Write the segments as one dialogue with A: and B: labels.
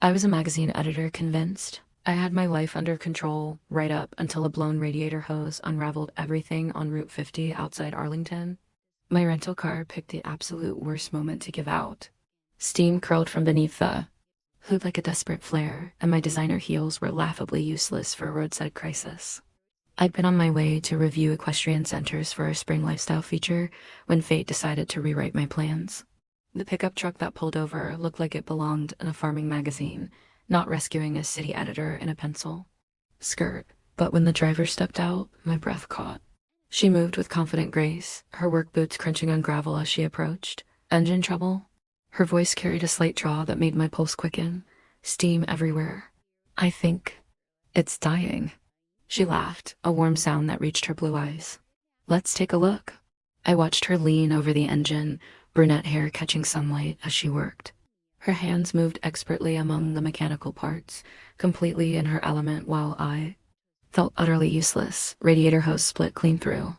A: I was a magazine editor convinced I had my life under control right up until a blown radiator hose unraveled everything on Route 50 outside Arlington. My rental car picked the absolute worst moment to give out. Steam curled from beneath the hood like a desperate flare, and my designer heels were laughably useless for a roadside crisis. I'd been on my way to review equestrian centers for a spring lifestyle feature when fate decided to rewrite my plans. The pickup truck that pulled over looked like it belonged in a farming magazine, not rescuing a city editor in a pencil skirt. But when the driver stepped out, my breath caught. She moved with confident grace, her work boots crunching on gravel as she approached. Engine trouble? Her voice carried a slight drawl that made my pulse quicken. Steam everywhere. I think it's dying. She laughed, a warm sound that reached her blue eyes. Let's take a look. I watched her lean over the engine, brunette hair catching sunlight as she worked. Her hands moved expertly among the mechanical parts, completely in her element, while I felt utterly useless. Radiator hose split clean through.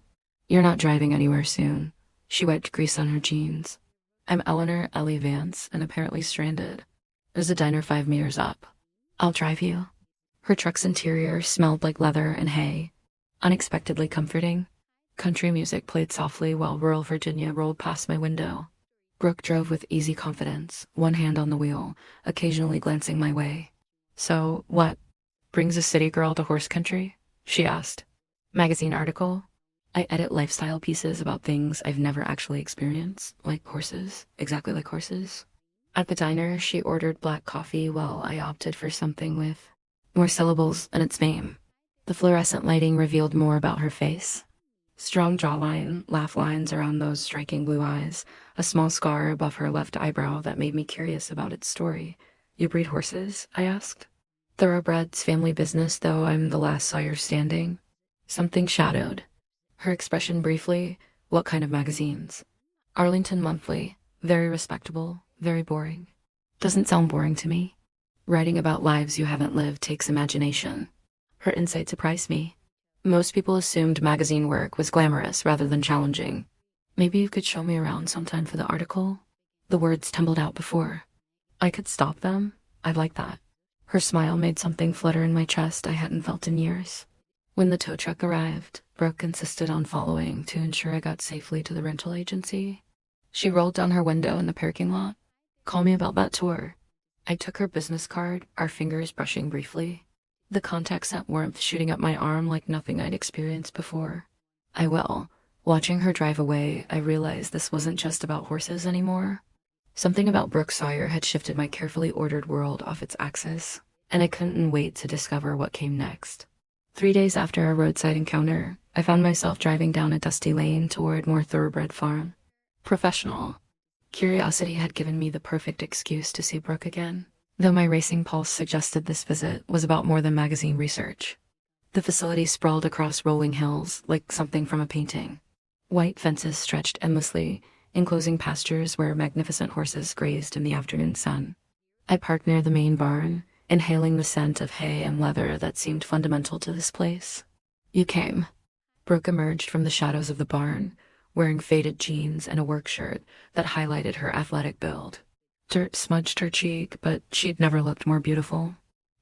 A: You're not driving anywhere soon. She wiped grease on her jeans. I'm Eleanor Ellie Vance, and apparently stranded. There's a diner 5 meters up. I'll drive you. Her truck's interior smelled like leather and hay. Unexpectedly comforting. Country music played softly while rural Virginia rolled past my window. Brooke drove with easy confidence, one hand on the wheel, occasionally glancing my way. So, what brings a city girl to horse country? She asked. Magazine article? I edit lifestyle pieces about things I've never actually experienced, like horses, exactly like horses. At the diner, she ordered black coffee while I opted for something with more syllables in its name. The fluorescent lighting revealed more about her face. Strong jawline, laugh lines around those striking blue eyes, a small scar above her left eyebrow that made me curious about its story. You breed horses? I asked. Thoroughbreds, family business, though I'm the last sire standing. Something shadowed her expression briefly. What kind of magazines? Arlington Monthly. Very respectable, very boring. Doesn't sound boring to me. Writing about lives you haven't lived takes imagination. Her insight surprised me. Most people assumed magazine work was glamorous rather than challenging. Maybe you could show me around sometime for the article? The words tumbled out before I could stop them. I'd like that. Her smile made something flutter in my chest I hadn't felt in years. When the tow truck arrived, Brooke insisted on following to ensure I got safely to the rental agency. She rolled down her window in the parking lot. Call me about that tour. I took her business card, our fingers brushing briefly. The contact sent warmth shooting up my arm like nothing I'd experienced before. I will. Watching her drive away, I realized this wasn't just about horses anymore. Something about Brooke Sawyer had shifted my carefully ordered world off its axis, and I couldn't wait to discover what came next. 3 days after our roadside encounter, I found myself driving down a dusty lane toward more thoroughbred farm. Professional. Curiosity had given me the perfect excuse to see Brooke again, though my racing pulse suggested this visit was about more than magazine research. The facility sprawled across rolling hills like something from a painting. White fences stretched endlessly, enclosing pastures where magnificent horses grazed in the afternoon sun. I parked near the main barn, inhaling the scent of hay and leather that seemed fundamental to this place. You came. Brooke emerged from the shadows of the barn, wearing faded jeans and a work shirt that highlighted her athletic build. Dirt smudged her cheek, but she'd never looked more beautiful.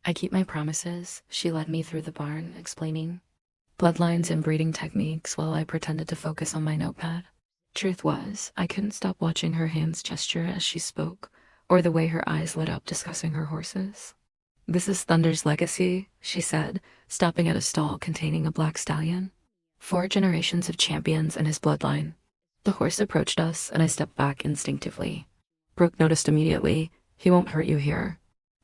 A: I keep my promises, she led me through the barn, explaining bloodlines and breeding techniques while I pretended to focus on my notepad. Truth was, I couldn't stop watching her hands gesture as she spoke, or the way her eyes lit up discussing her horses. This is Thunder's legacy, she said, stopping at a stall containing a black stallion. 4 generations of champions in his bloodline. The horse approached us, and I stepped back instinctively. Brooke noticed immediately. He won't hurt you here.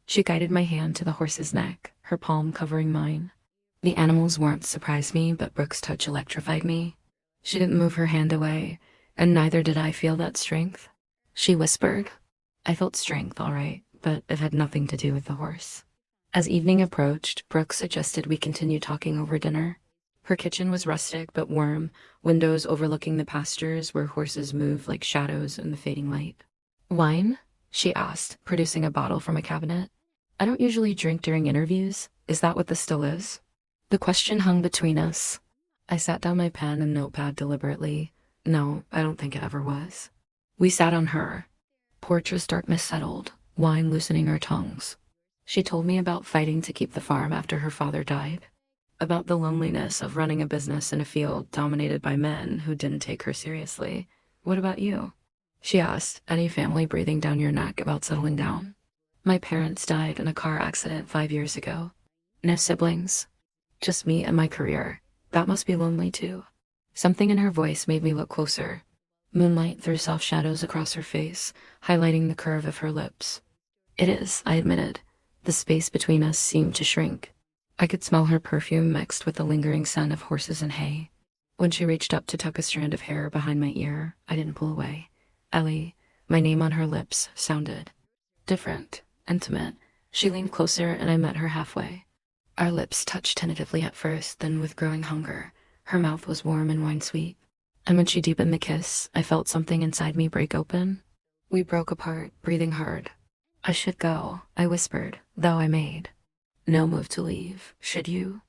A: She guided my hand to the horse's neck, her palm covering mine. The animal's warmth surprised me, but Brooke's touch electrified me. She didn't move her hand away, and neither did I feel that strength. She whispered. I felt strength, all right, but it had nothing to do with the horse. As evening approached, Brooke suggested we continue talking over dinner. Her kitchen was rustic but warm, windows overlooking the pastures where horses moved like shadows in the fading light. Wine? She asked, producing a bottle from a cabinet. I don't usually drink during interviews. Is that what this still is? The question hung between us. I sat down my pen and notepad deliberately. No, I don't think it ever was. We sat on her. Portrait's darkness settled, wine loosening our tongues. She told me about fighting to keep the farm after her father died, about the loneliness of running a business in a field dominated by men who didn't take her seriously. What about you? She asked, any family breathing down your neck about settling down? My parents died in a car accident 5 years ago. No siblings. Just me and my career. That must be lonely too. Something in her voice made me look closer. Moonlight threw soft shadows across her face, highlighting the curve of her lips. It is, I admitted. The space between us seemed to shrink. I could smell her perfume mixed with the lingering scent of horses and hay. When she reached up to tuck a strand of hair behind my ear, I didn't pull away. Ellie, my name on her lips, sounded different, intimate. She leaned closer and I met her halfway. Our lips touched tentatively at first, then with growing hunger. Her mouth was warm and wine-sweet. And when she deepened the kiss, I felt something inside me break open. We broke apart, breathing hard. I should go, I whispered, though I made no move to leave. Should you?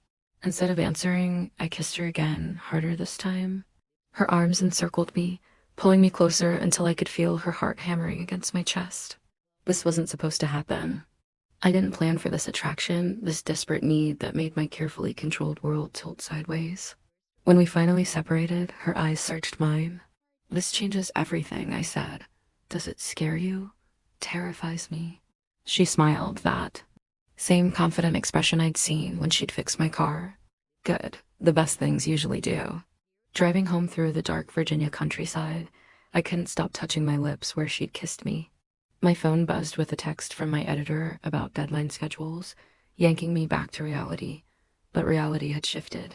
A: Instead of answering, I kissed her again, harder this time. Her arms encircled me, pulling me closer until I could feel her heart hammering against my chest. This wasn't supposed to happen. I didn't plan for this attraction, this desperate need that made my carefully controlled world tilt sideways. When we finally separated, her eyes searched mine. This changes everything, I said. Does it scare you? Terrifies me. She smiled, that same confident expression I'd seen when she'd fixed my car. Good. The best things usually do. Driving home through the dark Virginia countryside, I couldn't stop touching my lips where she'd kissed me. My phone buzzed with a text from my editor about deadline schedules, yanking me back to reality. But reality had shifted.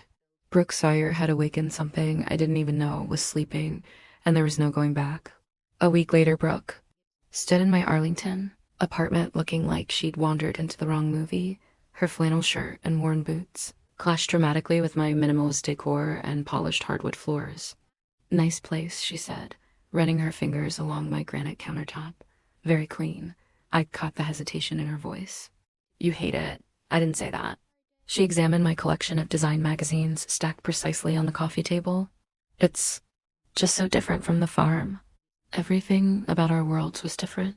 A: Brooke Sawyer had awakened something I didn't even know was sleeping, and there was no going back. A week later, Brooke stood in my Arlington apartment looking like she'd wandered into the wrong movie. Her flannel shirt and worn boots clashed dramatically with my minimalist decor and polished hardwood floors. Nice place, she said, running her fingers along my granite countertop. Very clean. I caught the hesitation in her voice. You hate it. I didn't say that. She examined my collection of design magazines stacked precisely on the coffee table. It's just so different from the farm. Everything about our worlds was different.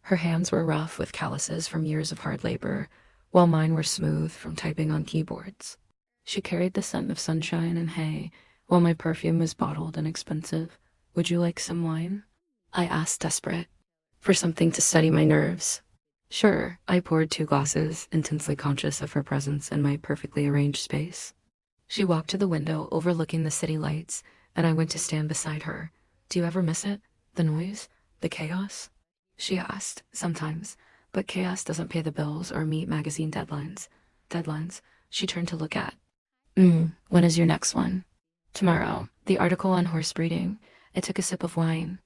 A: Her hands were rough with calluses from years of hard labor, while mine were smooth from typing on keyboards. She carried the scent of sunshine and hay, while my perfume was bottled and expensive. Would you like some wine? I asked, desperate for something to steady my nerves. Sure, I poured 2 glasses, intensely conscious of her presence in my perfectly arranged space. She walked to the window overlooking the city lights, and I went to stand beside her. Do you ever miss it? The noise? The chaos? She asked, sometimes, but chaos doesn't pay the bills or meet magazine deadlines. Deadlines? She turned to look at. When is your next one? Tomorrow. The article on horse breeding. I took a sip of wine.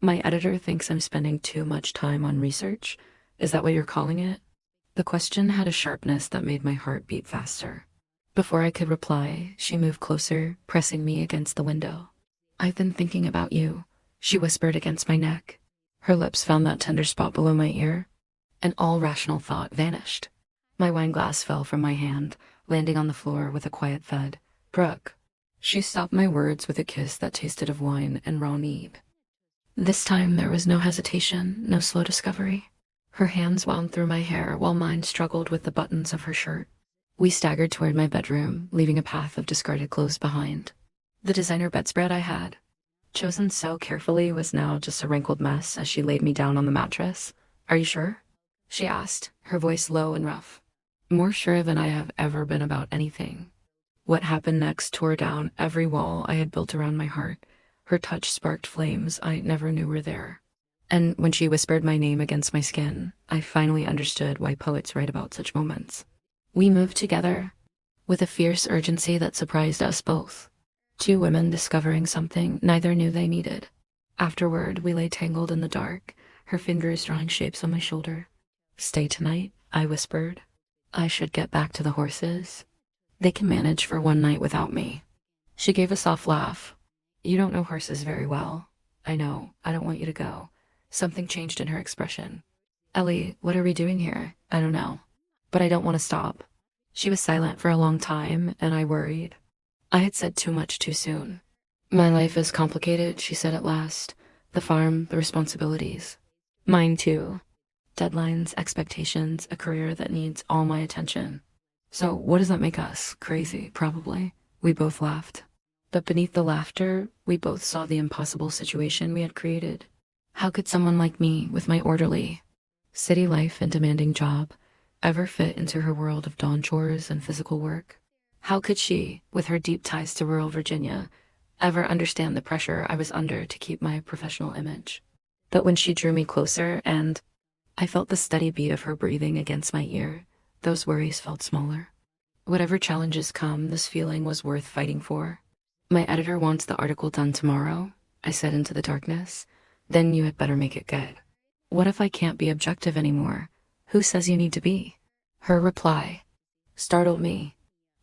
A: My editor thinks I'm spending too much time on research. Is that what you're calling it? The question had a sharpness that made my heart beat faster. Before I could reply, she moved closer, pressing me against the window. I've been thinking about you, she whispered against my neck. Her lips found that tender spot below my ear, and all rational thought vanished. My wine glass fell from my hand, landing on the floor with a quiet thud. Brooke. She stopped my words with a kiss that tasted of wine and raw need. This time there was no hesitation, no slow discovery. Her hands wound through my hair while mine struggled with the buttons of her shirt. We staggered toward my bedroom, leaving a path of discarded clothes behind. The designer bedspread I had chosen so carefully was now just a wrinkled mess as she laid me down on the mattress. Are you sure? She asked, her voice low and rough. More sure than I have ever been about anything. What happened next tore down every wall I had built around my heart. Her touch sparked flames I never knew were there. And when she whispered my name against my skin, I finally understood why poets write about such moments. We moved together, with a fierce urgency that surprised us both. 2 women discovering something neither knew they needed. Afterward, we lay tangled in the dark, her fingers drawing shapes on my shoulder. Stay tonight, I whispered. I should get back to the horses. They can manage for one night without me. She gave a soft laugh. You don't know horses very well. I know. I don't want you to go. Something changed in her expression. Ellie, what are we doing here? I don't know. But I don't want to stop. She was silent for a long time, and I worried. I had said too much too soon. My life is complicated, she said at last. The farm, the responsibilities. Mine too. Deadlines, expectations, a career that needs all my attention. So what does that make us? Crazy, probably. We both laughed. But beneath the laughter, we both saw the impossible situation we had created. How could someone like me, with my orderly, city life and demanding job, ever fit into her world of dawn chores and physical work? How could she, with her deep ties to rural Virginia, ever understand the pressure I was under to keep my professional image? But when she drew me closer and I felt the steady beat of her breathing against my ear, those worries felt smaller. Whatever challenges come, this feeling was worth fighting for. My editor wants the article done tomorrow, I said into the darkness. Then you had better make it good. What if I can't be objective anymore? Who says you need to be? Her reply startled me.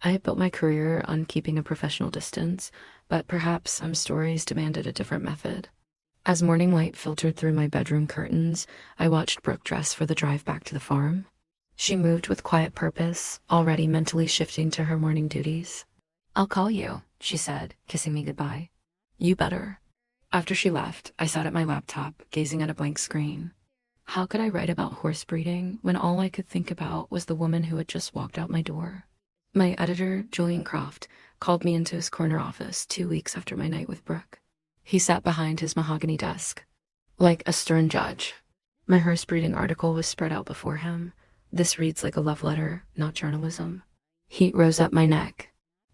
A: I had built my career on keeping a professional distance, but perhaps some stories demanded a different method. As morning light filtered through my bedroom curtains, I watched Brooke dress for the drive back to the farm. She moved with quiet purpose, already mentally shifting to her morning duties. "I'll call you," she said, kissing me goodbye. "You better." After she left, I sat at my laptop, gazing at a blank screen. How could I write about horse breeding when all I could think about was the woman who had just walked out my door? My editor, Julian Croft, called me into his corner office 2 weeks after my night with Brooke. He sat behind his mahogany desk, like a stern judge. My horse breeding article was spread out before him. This reads like a love letter, not journalism. Heat rose up my neck.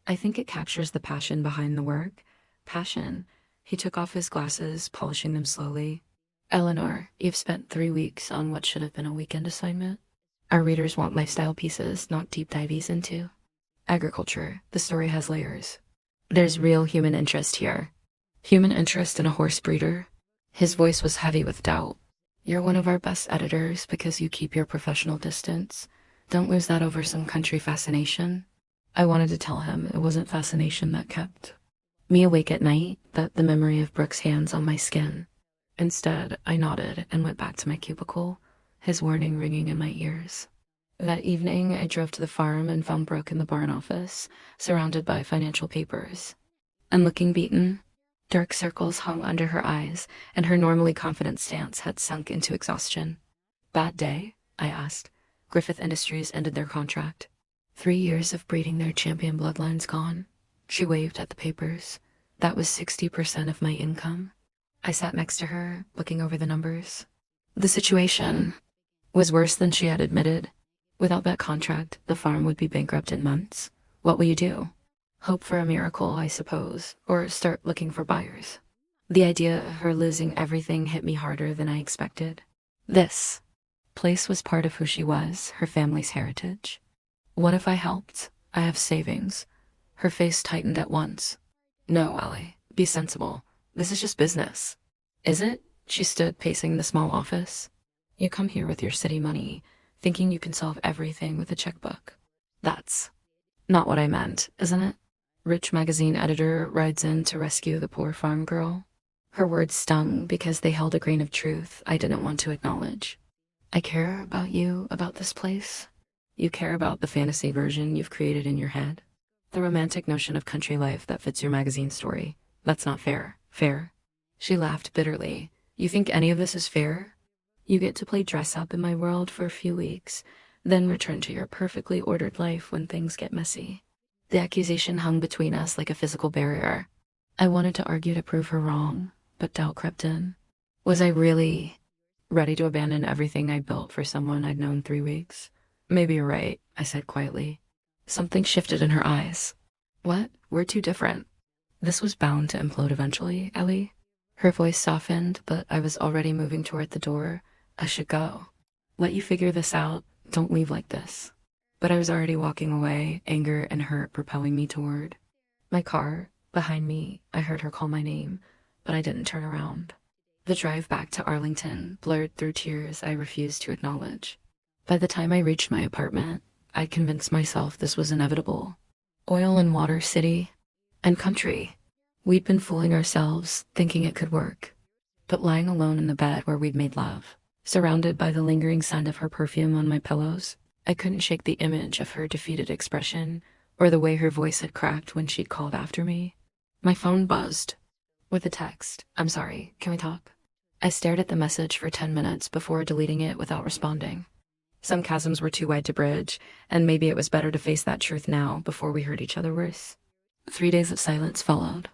A: I think it captures the passion behind the work. Passion. He took off his glasses, polishing them slowly. "Eleanor, you've spent 3 weeks on what should have been a weekend assignment. Our readers want lifestyle pieces, not deep dives into agriculture. The story has layers. There's real human interest here." Human interest in a horse breeder? His voice was heavy with doubt. "You're one of our best editors because you keep your professional distance. Don't lose that over some country fascination." I wanted to tell him it wasn't fascination that kept me awake at night, but the memory of Brooke's hands on my skin. Instead, I nodded and went back to my cubicle, his warning ringing in my ears. That evening, I drove to the farm and found Brooke in the barn office, surrounded by financial papers. And looking beaten, dark circles hung under her eyes, and her normally confident stance had sunk into exhaustion. "Bad day?" I asked. "Griffith Industries ended their contract. 3 years of breeding their champion bloodlines gone." She waved at the papers. "That was 60% of my income." I sat next to her, looking over the numbers. The situation was worse than she had admitted. Without that contract, the farm would be bankrupt in months. What will you do? Hope for a miracle, I suppose, or start looking for buyers. The idea of her losing everything hit me harder than I expected. This place was part of who she was, her family's heritage. What if I helped? I have savings. Her face tightened at once. "No, Allie, be sensible. This is just business." "Is it?" She stood pacing the small office. "You come here with your city money, thinking you can solve everything with a checkbook. That's not what I meant, isn't it?" Rich magazine editor rides in to rescue the poor farm girl. Her words stung because they held a grain of truth I didn't want to acknowledge. "I care about you, about this place. You care about the fantasy version you've created in your head. The romantic notion of country life that fits your magazine story. That's not fair." "Fair?" She laughed bitterly. "You think any of this is fair? You get to play dress up in my world for a few weeks, then return to your perfectly ordered life when things get messy." The accusation hung between us like a physical barrier. I wanted to argue to prove her wrong, but doubt crept in. Was I really ready to abandon everything I built for someone I'd known 3 weeks? "Maybe you're right," I said quietly. Something shifted in her eyes. "What? We're too different." "This was bound to implode eventually, Ellie." Her voice softened, but I was already moving toward the door. I should go. "Let you figure this out. Don't leave like this." But I was already walking away, anger and hurt propelling me toward my car. Behind me, I heard her call my name, but I didn't turn around. The drive back to Arlington blurred through tears I refused to acknowledge. By the time I reached my apartment, I'd convinced myself this was inevitable. Oil and water city and country. We'd been fooling ourselves, thinking it could work. But lying alone in the bed where we'd made love, surrounded by the lingering scent of her perfume on my pillows, I couldn't shake the image of her defeated expression or the way her voice had cracked when she'd called after me. My phone buzzed with a text. "I'm sorry, can we talk?" I stared at the message for 10 minutes before deleting it without responding. Some chasms were too wide to bridge, and maybe it was better to face that truth now before we hurt each other worse. 3 days of silence followed.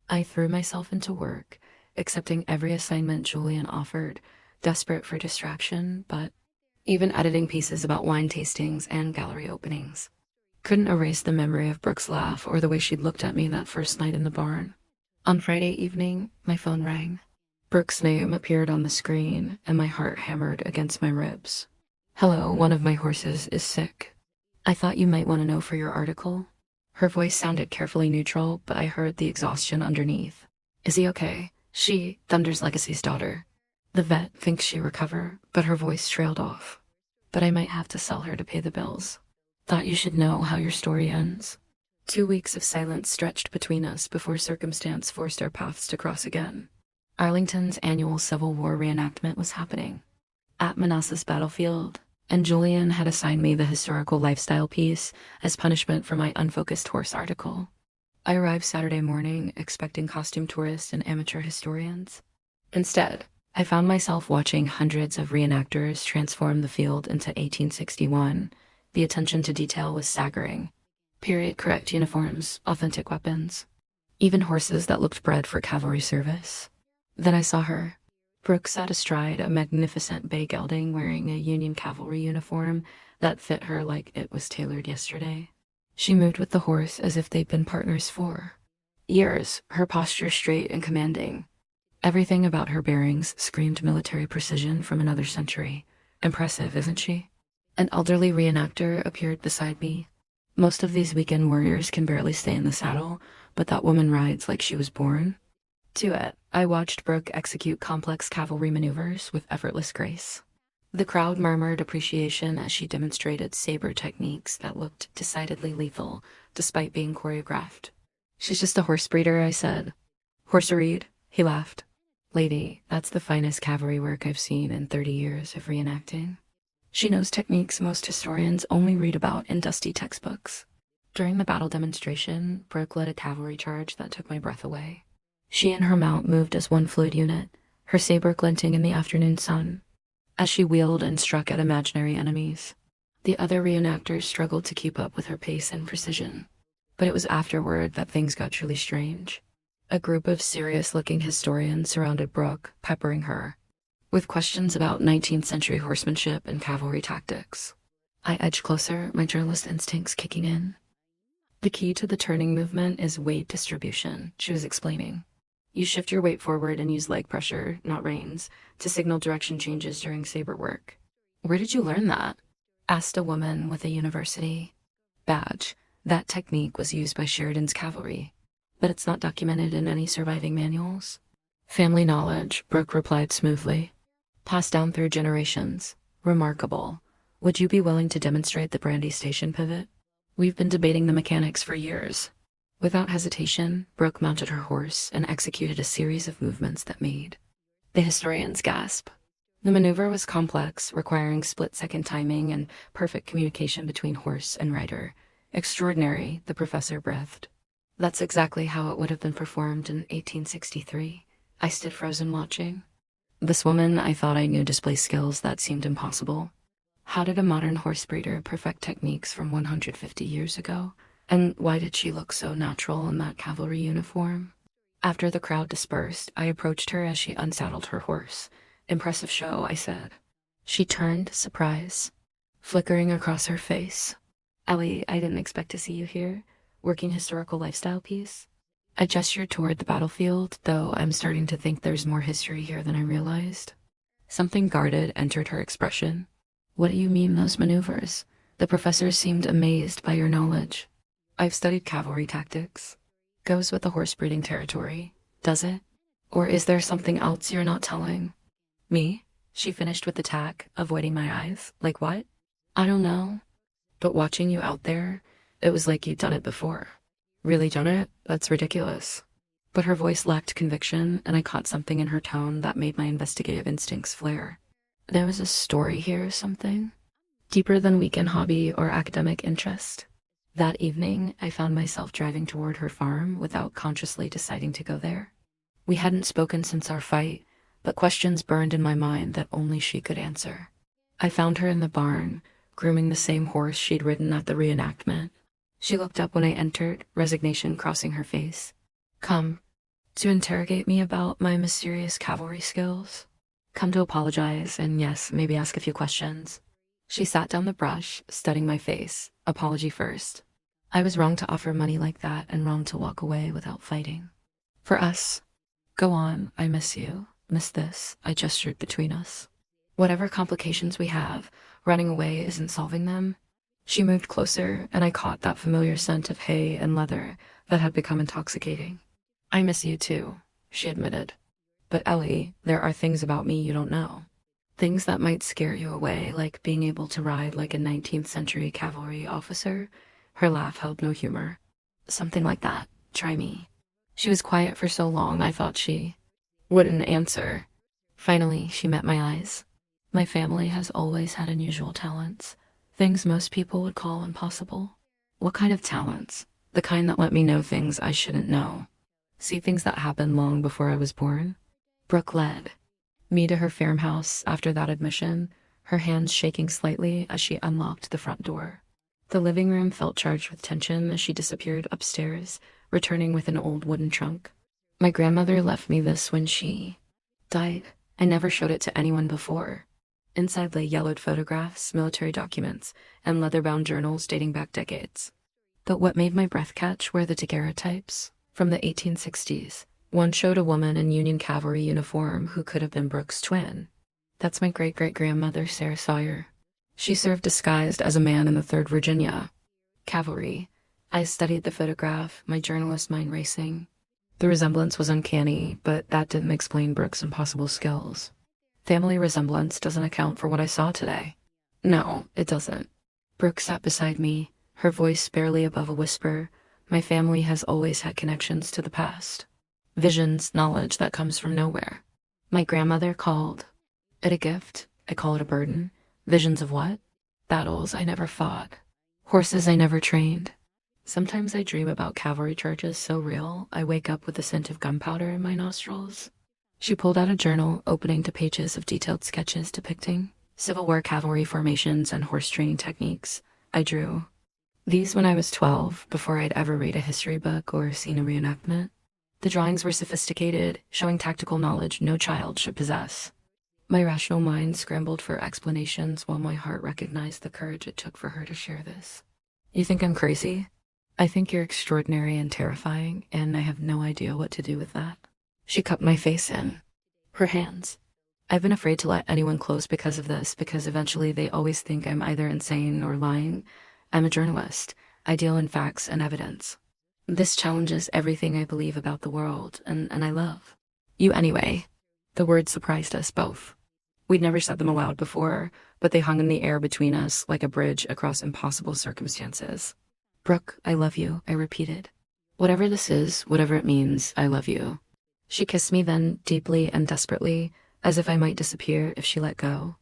A: I threw myself into work, accepting every assignment Julian offered, desperate for distraction, but even editing pieces about wine tastings and gallery openings. Couldn't erase the memory of Brooke's laugh or the way she'd looked at me that first night in the barn. On Friday evening, my phone rang. Brooke's name appeared on the screen, and my heart hammered against my ribs. "Hello, one of my horses is sick. I thought you might want to know for your article." Her voice sounded carefully neutral, but I heard the exhaustion underneath. "Is he okay? She, Thunder's Legacy's daughter. The vet thinks she'll recover," but her voice trailed off. "But I might have to sell her to pay the bills. Thought you should know how your story ends." 2 weeks of silence stretched between us before circumstance forced our paths to cross again. Arlington's annual Civil War reenactment was happening at Manassas Battlefield, and Julian had assigned me the historical lifestyle piece as punishment for my unfocused horse article. I arrived Saturday morning expecting costume tourists and amateur historians. Instead, I found myself watching hundreds of reenactors transform the field into 1861. The attention to detail was staggering. Period-correct uniforms, authentic weapons, even horses that looked bred for cavalry service. Then I saw her. Brooke sat astride a magnificent bay gelding wearing a Union cavalry uniform that fit her like it was tailored yesterday. She moved with the horse as if they'd been partners for years, her posture straight and commanding. Everything about her bearings screamed military precision from another century. Impressive, isn't she? An elderly reenactor appeared beside me. Most of these weekend warriors can barely stay in the saddle, but that woman rides like she was born. To it, I watched Brooke execute complex cavalry maneuvers with effortless grace. The crowd murmured appreciation as she demonstrated saber techniques that looked decidedly lethal, despite being choreographed. "She's just a horse breeder," I said. "Horse-a-reed?" He laughed. "Lady, that's the finest cavalry work I've seen in 30 years of reenacting. She knows techniques most historians only read about in dusty textbooks." During the battle demonstration, Brooke led a cavalry charge that took my breath away. She and her mount moved as one fluid unit, her saber glinting in the afternoon sun, as she wheeled and struck at imaginary enemies. The other reenactors struggled to keep up with her pace and precision. But it was afterward that things got truly strange. A group of serious-looking historians surrounded Brooke, peppering her with questions about 19th century horsemanship and cavalry tactics. I edged closer, my journalist instincts kicking in. "The key to the turning movement is weight distribution," she was explaining. "You shift your weight forward and use leg pressure, not reins, to signal direction changes during saber work." "Where did you learn that?" asked a woman with a university badge. That technique was used by Sheridan's cavalry, but it's not documented in any surviving manuals. "Family knowledge," Brooke replied smoothly. "Passed down through generations. Remarkable. Would you be willing to demonstrate the Brandy Station pivot? We've been debating the mechanics for years." Without hesitation, Brooke mounted her horse and executed a series of movements that made the historians gasp. The maneuver was complex, requiring split-second timing and perfect communication between horse and rider. "Extraordinary," the professor breathed. "That's exactly how it would have been performed in 1863. I stood frozen watching. This woman, I thought I knew, display skills that seemed impossible. How did a modern horse breeder perfect techniques from 150 years ago? And why did she look so natural in that cavalry uniform? After the crowd dispersed, I approached her as she unsaddled her horse. "Impressive show," I said. She turned, surprise flickering across her face. "Ellie, I didn't expect to see you here. Working historical lifestyle piece?" I gestured toward the battlefield, though I'm starting to think there's more history here than I realized. Something guarded entered her expression. "What do you mean, those maneuvers?" The professor seemed amazed by your knowledge. "I've studied cavalry tactics." "Goes with the horse breeding territory, does it? Or is there something else you're not telling me?" She finished with the tack, avoiding my eyes. "Like what?" "I don't know. But watching you out there, it was like you'd done it before." "Really done it? That's ridiculous." But her voice lacked conviction, and I caught something in her tone that made my investigative instincts flare. There was a story here or something? Deeper than weekend hobby or academic interest? That evening, I found myself driving toward her farm without consciously deciding to go there. We hadn't spoken since our fight, but questions burned in my mind that only she could answer. I found her in the barn, grooming the same horse she'd ridden at the reenactment. She looked up when I entered, resignation crossing her face. Come to interrogate me about my mysterious cavalry skills? Come to apologize and, yes, maybe ask a few questions. She sat down the brush, studying my face. Apology first. I was wrong to offer money like that and wrong to walk away without fighting. For us. Go on, I miss you. Miss this, I gestured between us. Whatever complications we have, running away isn't solving them. She moved closer, and I caught that familiar scent of hay and leather that had become intoxicating. I miss you too, she admitted. But Ellie, there are things about me you don't know. Things that might scare you away, like being able to ride like a 19th century cavalry officer. Her laugh held no humor. Something like that. Try me. She was quiet for so long I thought she wouldn't answer. Finally, she met my eyes. My family has always had unusual talents. Things most people would call impossible. What kind of talents? The kind that let me know things I shouldn't know. See things that happened long before I was born. Brooke led me to her farmhouse after that admission, her hands shaking slightly as she unlocked the front door. The living room felt charged with tension as she disappeared upstairs, returning with an old wooden trunk. My grandmother left me this when she died. I never showed it to anyone before. Inside lay yellowed photographs, military documents, and leather-bound journals dating back decades. But what made my breath catch were the daguerreotypes from the 1860s. One showed a woman in Union cavalry uniform who could have been Brooke's twin. That's my great-great-grandmother, Sarah Sawyer. She served disguised as a man in the 3rd Virginia Cavalry. I studied the photograph, my journalist mind racing. The resemblance was uncanny, but that didn't explain Brooke's impossible skills. Family resemblance doesn't account for what I saw today. No, it doesn't. Brooke sat beside me, her voice barely above a whisper. My family has always had connections to the past. Visions, knowledge that comes from nowhere. My grandmother called it a gift. I call it a burden. Visions of what? Battles I never fought. Horses I never trained. Sometimes I dream about cavalry charges so real, I wake up with the scent of gunpowder in my nostrils. She pulled out a journal, opening to pages of detailed sketches depicting Civil War cavalry formations and horse training techniques. I drew these when I was 12, before I'd ever read a history book or seen a reenactment. The drawings were sophisticated, showing tactical knowledge no child should possess. My rational mind scrambled for explanations while my heart recognized the courage it took for her to share this. You think I'm crazy? I think you're extraordinary and terrifying, and I have no idea what to do with that. She cupped my face in her hands. I've been afraid to let anyone close because of this, because eventually they always think I'm either insane or lying. I'm a journalist. I deal in facts and evidence. This challenges everything I believe about the world, and I love you anyway. The words surprised us both. We'd never said them aloud before, but they hung in the air between us like a bridge across impossible circumstances. Brooke, I love you, I repeated. Whatever this is, whatever it means, I love you. She kissed me then, deeply and desperately, as if I might disappear if she let go.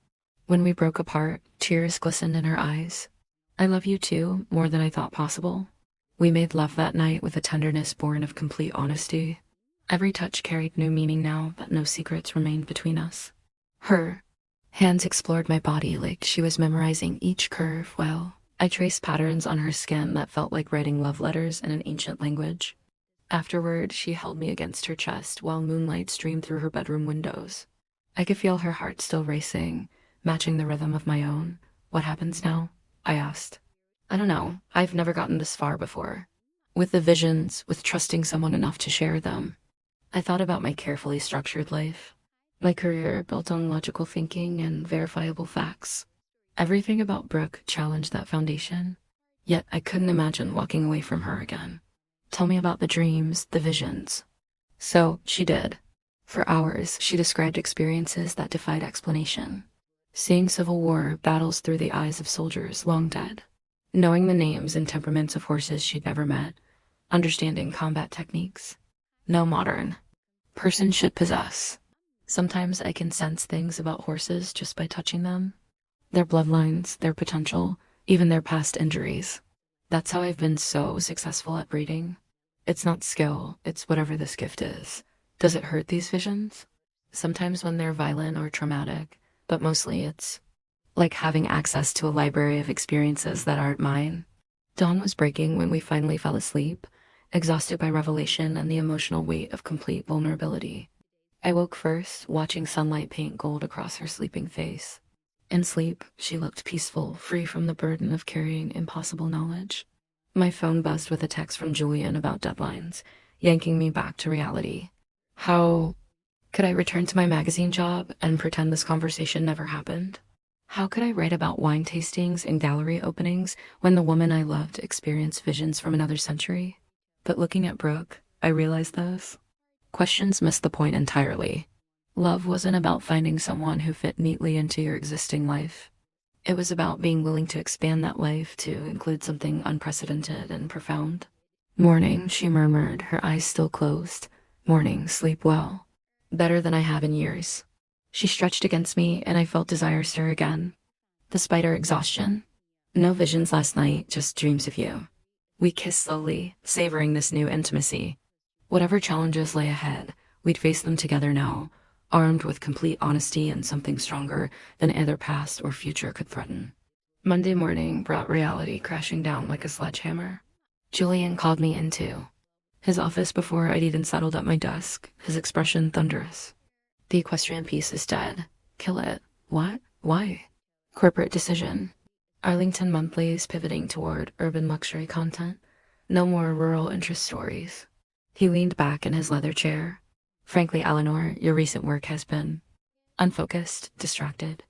A: When we broke apart, tears glistened in her eyes. I love you too, more than I thought possible. We made love that night with a tenderness born of complete honesty. Every touch carried new meaning now that no secrets remained between us. Her hands explored my body like she was memorizing each curve while I traced patterns on her skin that felt like writing love letters in an ancient language. Afterward, she held me against her chest while moonlight streamed through her bedroom windows. I could feel her heart still racing, matching the rhythm of my own. What happens now? I asked. I don't know. I've never gotten this far before. With the visions, with trusting someone enough to share them. I thought about my carefully structured life. My career built on logical thinking and verifiable facts. Everything about Brooke challenged that foundation. Yet I couldn't imagine walking away from her again. Tell me about the dreams, the visions. So she did. For hours, she described experiences that defied explanation. Seeing Civil War battles through the eyes of soldiers long dead. Knowing the names and temperaments of horses she'd never met. Understanding combat techniques. No modern person should possess. Sometimes I can sense things about horses just by touching them. Their bloodlines, their potential, even their past injuries. That's how I've been so successful at breeding. It's not skill, it's whatever this gift is. Does it hurt these visions? Sometimes when they're violent or traumatic, but mostly it's like having access to a library of experiences that aren't mine. Dawn was breaking when we finally fell asleep, exhausted by revelation and the emotional weight of complete vulnerability. I woke first, watching sunlight paint gold across her sleeping face. In sleep, she looked peaceful, free from the burden of carrying impossible knowledge. My phone buzzed with a text from Julian about deadlines, yanking me back to reality. How could I return to my magazine job and pretend this conversation never happened? How could I write about wine tastings and gallery openings when the woman I loved experienced visions from another century? But looking at Brooke, I realized those questions missed the point entirely. Love wasn't about finding someone who fit neatly into your existing life. It was about being willing to expand that life to include something unprecedented and profound. Morning, she murmured, her eyes still closed. Morning, sleep well. Better than I have in years. She stretched against me, and I felt desire stir again. Despite our exhaustion. No visions last night, just dreams of you. We kissed slowly, savoring this new intimacy. Whatever challenges lay ahead, we'd face them together now, armed with complete honesty and something stronger than either past or future could threaten. Monday morning brought reality crashing down like a sledgehammer. Julian called me into his office before I'd even settled at my desk, his expression thunderous. The equestrian piece is dead. Kill it. What? Why? Corporate decision. Arlington Monthly's pivoting toward urban luxury content. No more rural interest stories. He leaned back in his leather chair. Frankly, Eleanor, your recent work has been unfocused, distracted.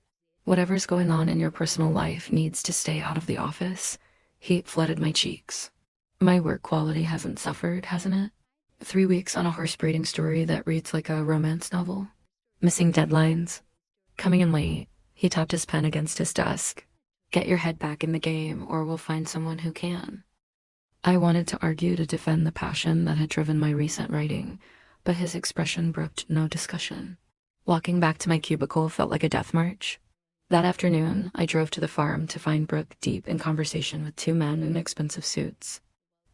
A: Whatever's going on in your personal life needs to stay out of the office. Heat flooded my cheeks. My work quality hasn't suffered, hasn't it? 3 weeks on a horse breeding story that reads like a romance novel. Missing deadlines. Coming in late, he tapped his pen against his desk. Get your head back in the game, or we'll find someone who can. I wanted to argue to defend the passion that had driven my recent writing, but his expression brooked no discussion. Walking back to my cubicle felt like a death march. That afternoon, I drove to the farm to find Brooke deep in conversation with two men in expensive suits.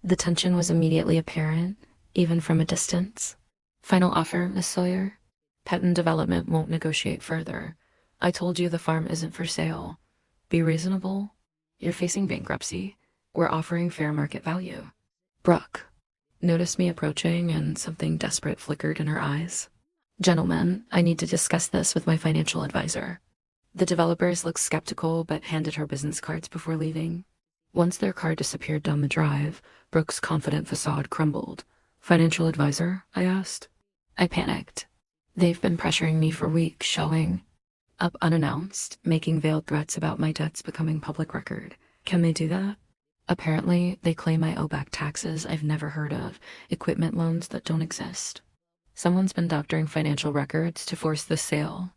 A: The tension was immediately apparent, even from a distance. Final offer, Miss Sawyer? Patent development won't negotiate further. I told you the farm isn't for sale. Be reasonable. You're facing bankruptcy. We're offering fair market value. Brooke noticed me approaching, and something desperate flickered in her eyes. Gentlemen, I need to discuss this with my financial advisor. The developers looked skeptical but handed her business cards before leaving. Once their car disappeared down the drive, Brooke's confident facade crumbled. Financial advisor? I asked. I panicked. They've been pressuring me for weeks, showing up unannounced, making veiled threats about my debts becoming public record. Can they do that? Apparently, they claim I owe back taxes I've never heard of, equipment loans that don't exist. Someone's been doctoring financial records to force the sale.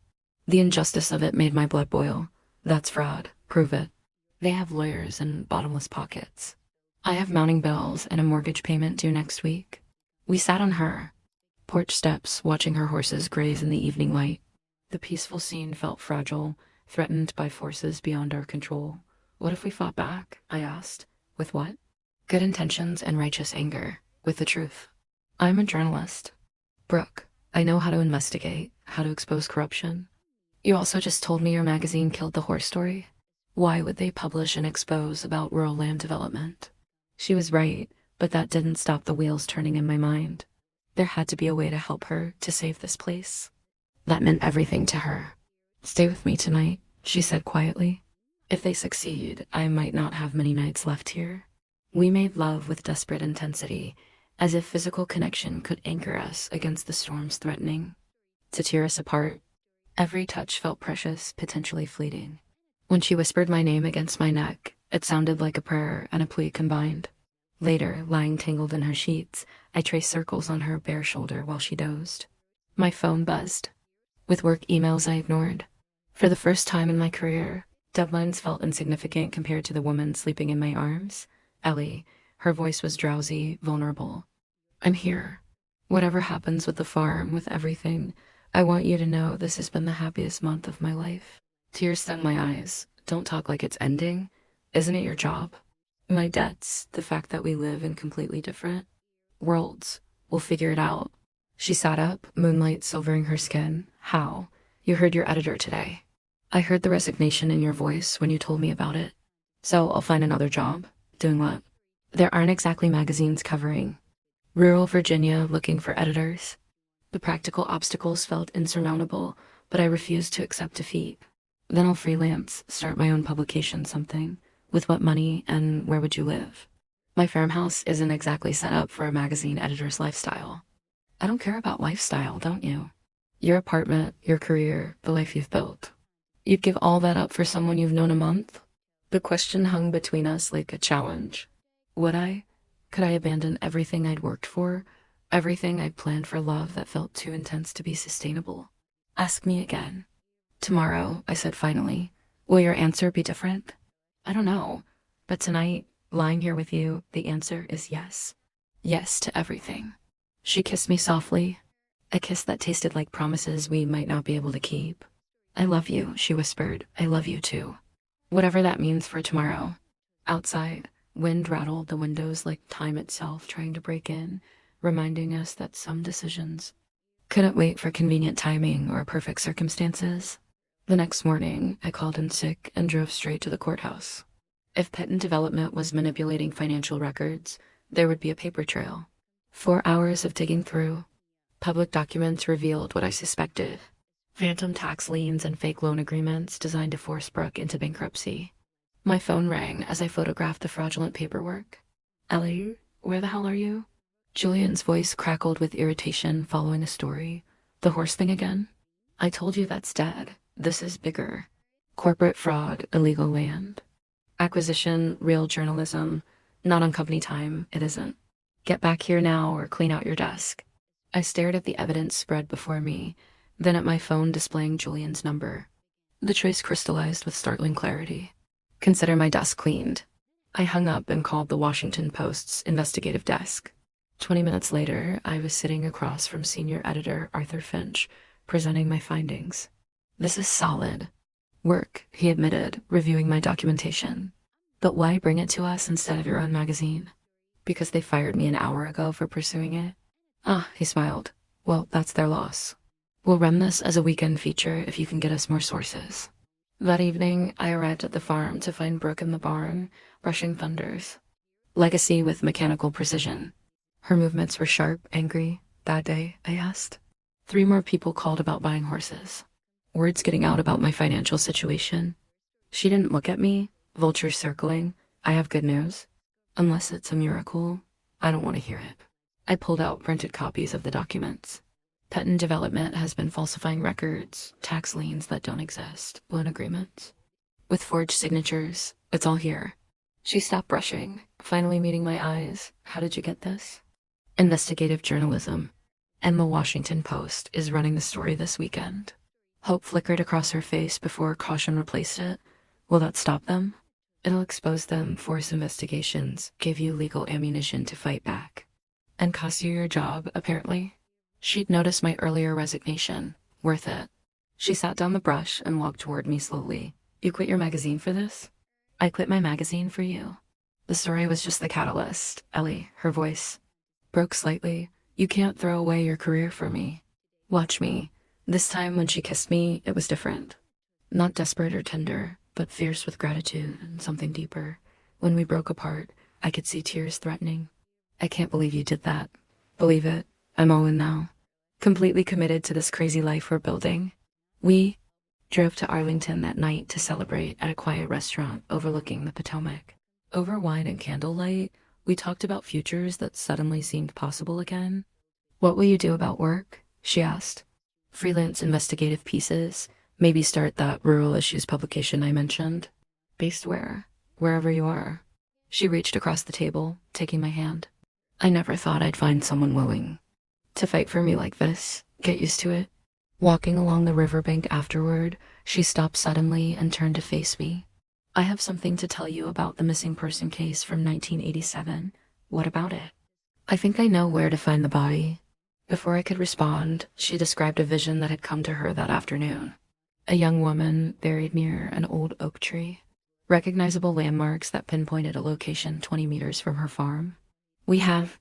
A: The injustice of it made my blood boil. That's fraud. Prove it. They have lawyers and bottomless pockets. I have mounting bills and a mortgage payment due next week. We sat on her porch steps, watching her horses graze in the evening light. The peaceful scene felt fragile, threatened by forces beyond our control. What if we fought back? I asked. With what? Good intentions and righteous anger. With the truth. I'm a journalist. Brooke, I know how to investigate, how to expose corruption. You also just told me your magazine killed the horse story. Why would they publish and expose about rural land development? She was right, but that didn't stop the wheels turning in my mind. There had to be a way to help her, to save this place. That meant everything to her. Stay with me tonight, she said quietly. If they succeed, I might not have many nights left here. We made love with desperate intensity, as if physical connection could anchor us against the storms threatening to tear us apart. Every touch felt precious, potentially fleeting. When she whispered my name against my neck, it sounded like a prayer and a plea combined. Later, lying tangled in her sheets, I traced circles on her bare shoulder while she dozed. My phone buzzed. With work emails I ignored. For the first time in my career, deadlines felt insignificant compared to the woman sleeping in my arms. Ellie. Her voice was drowsy, vulnerable. I'm here. Whatever happens with the farm, with everything, I want you to know this has been the happiest month of my life. Tears stung my eyes. Don't talk like it's ending. Isn't it your job? My debts, the fact that we live in completely different worlds. We'll figure it out. She sat up, moonlight silvering her skin. How? You heard your editor today. I heard the resignation in your voice when you told me about it. So I'll find another job. Doing what? There aren't exactly magazines covering rural Virginia looking for editors. The practical obstacles felt insurmountable, but I refused to accept defeat. Then I'll freelance, start my own publication something. With what money and where would you live? My farmhouse isn't exactly set up for a magazine editor's lifestyle. I don't care about lifestyle, don't you? Your apartment, your career, the life you've built. You'd give all that up for someone you've known a month? The question hung between us like a challenge. Would I? Could I abandon everything I'd worked for? Everything I'd planned for love that felt too intense to be sustainable? Ask me again. Tomorrow, I said finally. Will your answer be different? I don't know. But tonight, lying here with you, the answer is yes. Yes to everything. She kissed me softly, a kiss that tasted like promises we might not be able to keep. I love you, she whispered. I love you too. Whatever that means for tomorrow. Outside, wind rattled the windows like time itself trying to break in, reminding us that some decisions couldn't wait for convenient timing or perfect circumstances. The next morning, I called in sick and drove straight to the courthouse. If patent development was manipulating financial records, there would be a paper trail. 4 hours of digging through. Public documents revealed what I suspected. Phantom tax liens and fake loan agreements designed to force Brooke into bankruptcy. My phone rang as I photographed the fraudulent paperwork. Ellie, where the hell are you? Julian's voice crackled with irritation following the story. The horse thing again? I told you that's dead. This is bigger. Corporate fraud, illegal land. Acquisition, real journalism. Not on company time, it isn't. Get back here now or clean out your desk. I stared at the evidence spread before me, then at my phone displaying Julian's number. The trace crystallized with startling clarity. Consider my desk cleaned. I hung up and called the Washington Post's investigative desk. 20 minutes later, I was sitting across from senior editor Arthur Finch, presenting my findings. This is solid work, he admitted, reviewing my documentation. But why bring it to us instead of your own magazine? Because they fired me an hour ago for pursuing it? Ah, he smiled. Well, that's their loss. We'll run this as a weekend feature if you can get us more sources. That evening, I arrived at the farm to find Brooke in the barn, brushing thunders. Legacy with mechanical precision. Her movements were sharp, angry. That day, I asked. 3 more people called about buying horses. Words getting out about my financial situation. She didn't look at me, vultures circling. I have good news. Unless it's a miracle, I don't want to hear it. I pulled out printed copies of the documents. Patent development has been falsifying records, tax liens that don't exist, loan agreements. With forged signatures, it's all here. She stopped brushing, finally meeting my eyes. How did you get this? Investigative journalism. And the Washington Post is running the story this weekend. Hope flickered across her face before caution replaced it. Will that stop them? It'll expose them, force investigations, give you legal ammunition to fight back. And cost you your job, apparently. She'd noticed my earlier resignation. Worth it. She sat down the brush and walked toward me slowly. You quit your magazine for this? I quit my magazine for you. The story was just the catalyst. Ellie, her voice broke slightly. You can't throw away your career for me. Watch me. This time when she kissed me, it was different. Not desperate or tender, but fierce with gratitude and something deeper. When we broke apart, I could see tears threatening. I can't believe you did that. Believe it. I'm all in now. Completely committed to this crazy life we're building. We drove to Arlington that night to celebrate at a quiet restaurant overlooking the Potomac. Over wine and candlelight, we talked about futures that suddenly seemed possible again. What will you do about work? She asked. Freelance investigative pieces. Maybe start that rural issues publication I mentioned. Based where? Wherever you are. She reached across the table, taking my hand. I never thought I'd find someone willing to fight for me like this. Get used to it. Walking along the riverbank afterward, she stopped suddenly and turned to face me. I have something to tell you about the missing person case from 1987. What about it? I think I know where to find the body. Before I could respond, she described a vision that had come to her that afternoon. A young woman buried near an old oak tree. Recognizable landmarks that pinpointed a location 20 meters from her farm. We have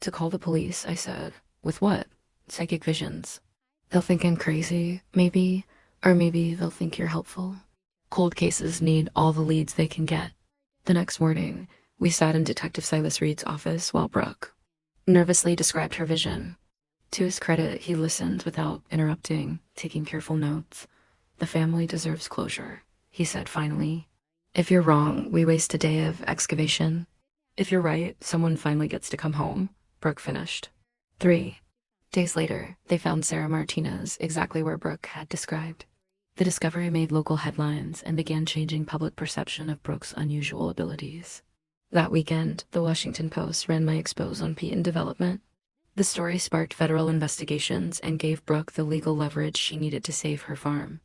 A: to call the police, I said. With what? psychic visions. They'll think I'm crazy, maybe, or maybe they'll think you're helpful. Cold cases need all the leads they can get. The next morning, we sat in Detective Silas Reed's office while Brooke nervously described her vision. To his credit, he listened without interrupting, taking careful notes. "The family deserves closure," he said finally. "If you're wrong, we waste a day of excavation. If you're right, someone finally gets to come home," Brooke finished. 3 days later, they found Sarah Martinez exactly where Brooke had described. The discovery made local headlines and began changing public perception of Brooke's unusual abilities. That weekend, the Washington Post ran my expose on Peyton development. The story sparked federal investigations and gave Brooke the legal leverage she needed to save her farm.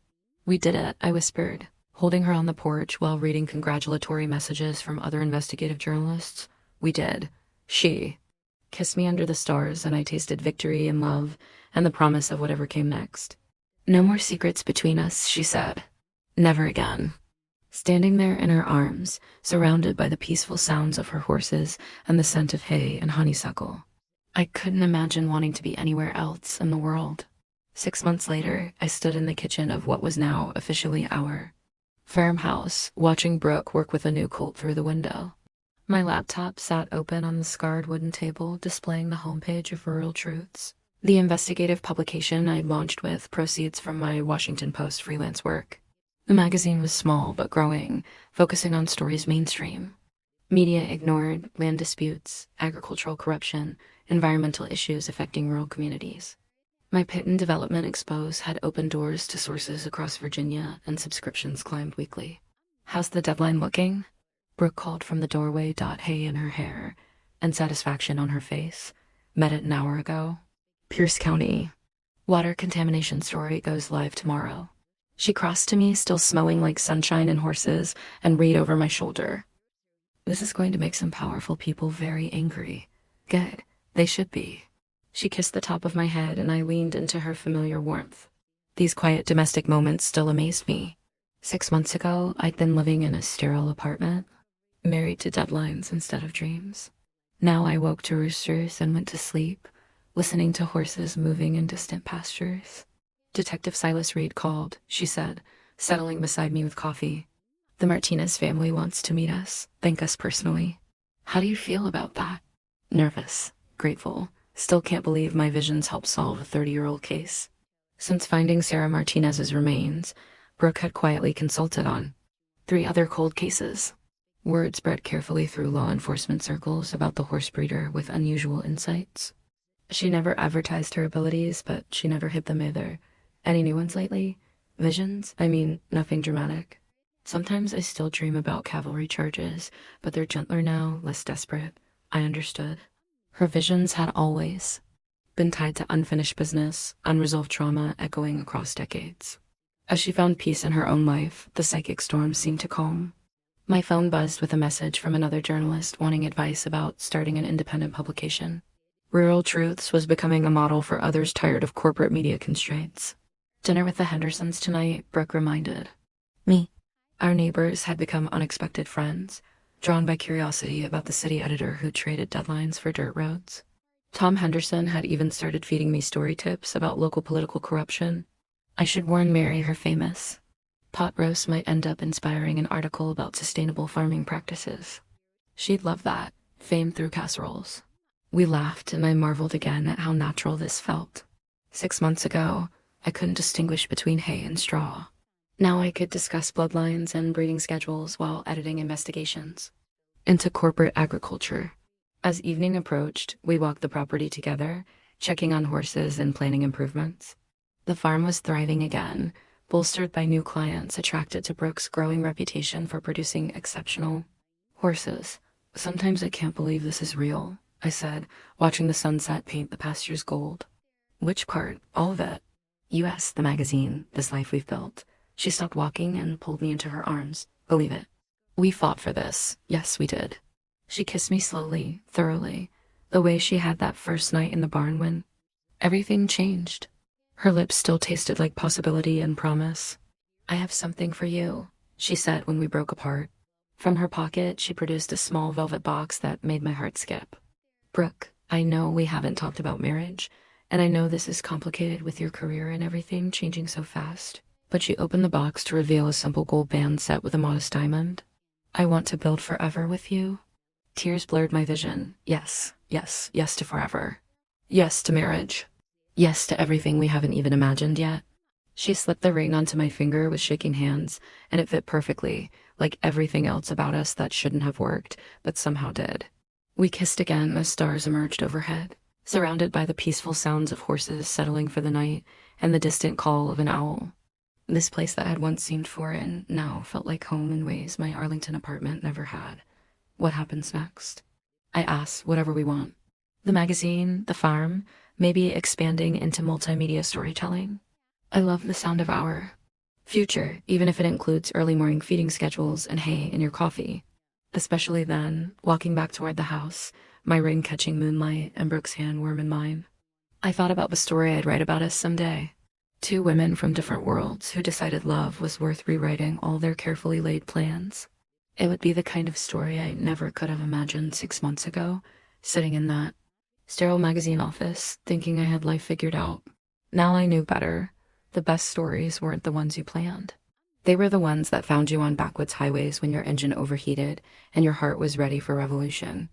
A: "We did it," I whispered, holding her on the porch while reading congratulatory messages from other investigative journalists. "We did." She kissed me under the stars, and I tasted victory and love and the promise of whatever came next. "No more secrets between us," she said. "Never again." Standing there in her arms, surrounded by the peaceful sounds of her horses and the scent of hay and honeysuckle, I couldn't imagine wanting to be anywhere else in the world. 6 months later, I stood in the kitchen of what was now officially our farmhouse, watching Brooke work with a new colt through the window. My laptop sat open on the scarred wooden table, displaying the homepage of Rural Truths, the investigative publication I'd launched with proceeds from my Washington Post freelance work. The magazine was small but growing, focusing on stories mainstream. Media ignored land disputes, agricultural corruption, environmental issues affecting rural communities. My Peyton development expose had opened doors to sources across Virginia, and subscriptions climbed weekly. "How's the deadline looking?" Brooke called from the doorway, hay in her hair and satisfaction on her face. "Met it an hour ago. Pierce County water contamination story goes live tomorrow." She crossed to me, still smelling like sunshine and horses, and read over my shoulder. "This is going to make some powerful people very angry." "Good. They should be." She kissed the top of my head, and I leaned into her familiar warmth. These quiet domestic moments still amazed me. 6 months ago, I'd been living in a sterile apartment, married to deadlines instead of dreams. Now I woke to roosters and went to sleep, listening to horses moving in distant pastures. "Detective Silas Reed called," she said, settling beside me with coffee. "The Martinez family wants to meet us, thank us personally." "How do you feel about that?" "Nervous, grateful. Still can't believe my visions helped solve a 30-year-old case." Since finding Sarah Martinez's remains, Brooke had quietly consulted on 3 other cold cases. Word spread carefully through law enforcement circles about the horse breeder with unusual insights. She never advertised her abilities, but she never hid them either. "Any new ones lately?" "Visions? I mean, nothing dramatic. Sometimes I still dream about cavalry charges, but they're gentler now, less desperate." I understood. Her visions had always been tied to unfinished business, unresolved trauma echoing across decades. As she found peace in her own life, the psychic storm seemed to calm. My phone buzzed with a message from another journalist wanting advice about starting an independent publication. Rural Truths was becoming a model for others tired of corporate media constraints. "Dinner with the Hendersons tonight," Brooke reminded me. Our neighbors had become unexpected friends, drawn by curiosity about the city editor who traded deadlines for dirt roads. Tom Henderson had even started feeding me story tips about local political corruption. I should warn Mary her famous pot roast might end up inspiring an article about sustainable farming practices. She'd love that, fame through casseroles. We laughed, and I marveled again at how natural this felt. 6 months ago, I couldn't distinguish between hay and straw. Now I could discuss bloodlines and breeding schedules while editing investigations into corporate agriculture. As evening approached, we walked the property together, checking on horses and planning improvements. The farm was thriving again, bolstered by new clients attracted to Brooke's growing reputation for producing exceptional horses. "Sometimes I can't believe this is real," I said, watching the sunset paint the pastures gold. "Which part? All of it?" "US, the magazine, this life we've built." She stopped walking and pulled me into her arms. "Believe it. We fought for this. Yes, we did." She kissed me slowly, thoroughly, the way she had that first night in the barn when everything changed. Her lips still tasted like possibility and promise. "I have something for you," she said when we broke apart. From her pocket, she produced a small velvet box that made my heart skip. "Brooke, I know we haven't talked about marriage, And I know this is complicated with your career and everything changing so fast. But she opened the box to reveal a simple gold band set with a modest diamond. I want to build forever with you. Tears blurred my vision. Yes, yes, yes to forever. Yes to marriage. Yes to everything we haven't even imagined yet. She slipped the ring onto my finger with shaking hands, and it fit perfectly, like everything else about us that shouldn't have worked, but somehow did. We kissed again as stars emerged overhead, surrounded by the peaceful sounds of horses settling for the night and the distant call of an owl. This place that had once seemed foreign now felt like home in ways my Arlington apartment never had. What happens next? I asked. Whatever we want. The magazine, the farm, maybe expanding into multimedia storytelling. I love the sound of our future, even if it includes early morning feeding schedules and hay in your coffee. Especially then, walking back toward the house, my ring catching moonlight and Brooke's hand warm in mine. I thought about the story I'd write about us someday. Two women from different worlds who decided love was worth rewriting all their carefully laid plans. It would be the kind of story I never could have imagined 6 months ago, sitting in that sterile magazine office, thinking I had life figured out. Now I knew better. The best stories weren't the ones you planned. They were the ones that found you on backwoods highways when your engine overheated and your heart was ready for revolution.